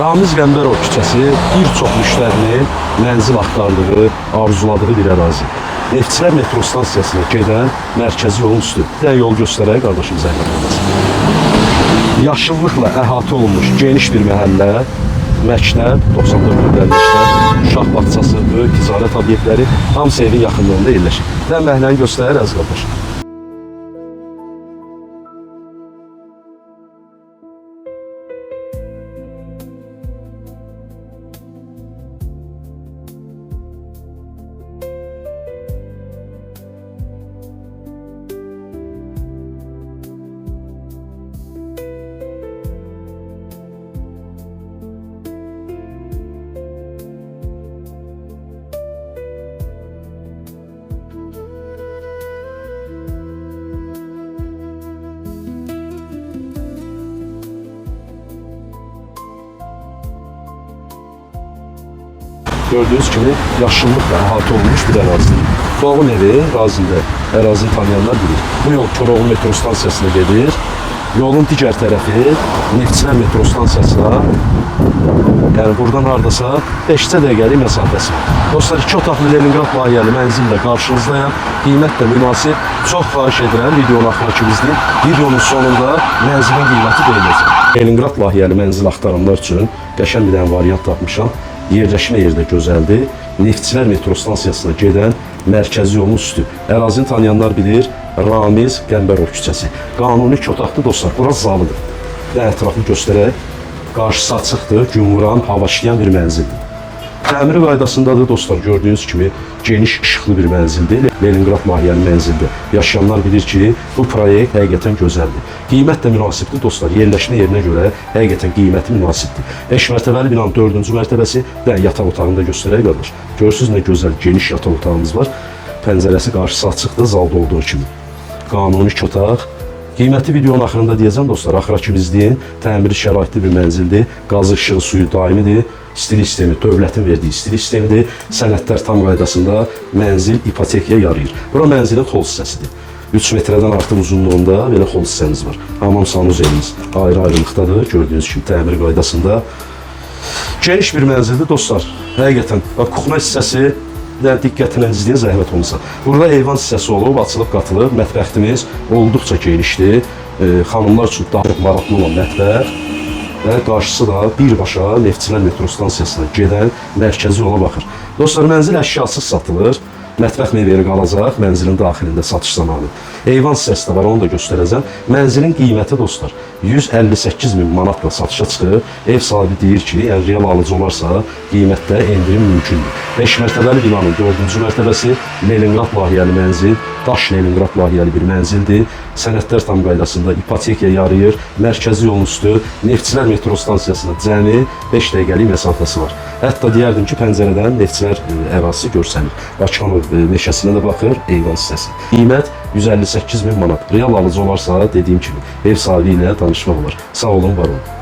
Ramiz Qəmbərov küçəsi bir çox müştərinin mənzil axtardığı, arzuladığı bir ərazi. Neftçilər metro stansiyasına gedən mərkəzi yolun üstü. Bir də yol göstərək qardaşımıza yaşıllıqla əhatə olunmuş geniş bir məhəllə, məktəb, 94 ödənişlər, uşaq bağçası, böyük ticarət obyektləri hamısı evin yaxınlığında yerləşir. Bir də məhəlləni göstərək əziz qardaşlar. Gördüğünüz gibi yaşıllıkla əhatə olunmuş bir ərazi. Doğum evi ərazində, ərazini tanıyanlar bilir. Bu yol Koroğlu metro stansiyasına gedir. Yolun digər tərəfi Neftçilər metro stansiyasına, yəni buradan hardasa 5 dəqiqəlik məsafəsi var. Dostlar, 2 otaqlı Leningrad layihəli mənzillə qarşınızdayım. Qiymət də münasib. Çox xahiş edirəm videonu axıra kimi izləyin. Videonun sonunda mənzilin qiyməti deyiləcək. Leningrad layihəli mənzil axtaranlar üçün qəşəng bir dənə variant tapmışam. Yerləşmə yeri də gözəldir. Neftçilər metro stansiyasına gedən mərkəzi yolun üstü. Ərazini tanıyanlar bilir, Ramiz Qəmbərov küçəsi. Qanuni 2 otaqlı dostlar, burası zalıdır. Və ətrafını göstərək. Qarşısı açıqdır, gün vuran, hava işləyən bir mənzildir. Təmiri qaydasındadır dostlar, gördüyünüz kimi geniş işıqlı bir mənzildir. Leningrad layihəli mənzildir. Yaşayanlar bilir ki, bu proyekt həqiqətən gözəldir. Qiymət də münasibdir dostlar. Yerləşmə yerinə görə həqiqətən qiyməti münasibdir. 5 mərtəbəli binanın 4-cü mərtəbəsi və yataq otağını da göstərək qardaş. Görürsünüz nə gözəl geniş yataq otağımız var. Pəncərəsi qarşısı açıqdır, zalda olduğu kimi. Qanuni 2 otaq. Qiyməti videonun axırında deyəcəm dostlar, axıra kimi izləyin. Təmiri şəraitli bir mənzildir. Qazı, işığı, suyu daimidir. İstilik sistemi, dövlətin verdiyi istilik sistemidir. Sənədlər tam qaydasında mənzil ipotekaya yarayır. Bura mənzilin xol hissəsidir. 3 metrədən artıq uzunluğunda belə xol hissəmiz var. Hamam sanuz evimiz ayrı-ayrılıqdadır. Gördüyünüz kimi təmir qaydasında. Geniş bir mənzildir dostlar. Həqiqətən, kuxna hissəsi diqqətlə izləyin, zəhmət olmasa. Burada eyvan hissəsi olub, açılıb qatılıb. Mətbəximiz olduqca genişdir. Xanımlar üçün daha maraqlı olan mətbəx. Və qarşısı da birbaşa Neftçilər metro stansiyasına gedən mərkəzi yola baxır. Dostlar, mənzil əşyasız satılır. Mətbəx meyvələri qalacaq mənzilin daxilində satış zamanı. Eyvan hissəsi də var, onu da göstərəcəm. Mənzilin qiyməti dostlar 158.000 manatla satışa çıxır. Ev sahibi deyir ki, yəni real alıcı olarsa qiymətdə endirim mümkündür. 5 mərtəbəli binanın 4-cü mərtəbəsi Leningrad layihəli mənzil, daş Leningrad layihəli bir mənzildir. Sənədlər tam qaydasında ipotekaya yarayır. Mərkəzi yolun üstü Neftçilər metro stansiyasına cəmi 5 dəqiqəlik məsafəsi var. Hətta deyərdim ki, pəncərədən Neftçilər ərazisi görsənir. Bakıxanov meşəsinə də baxır, eyvan hissəsi. Qiymət 158.000 manat. Real alıcı olarsa, dediyim kimi, ev sahibi ilə danışmaq olar. Sağ olun, var olun.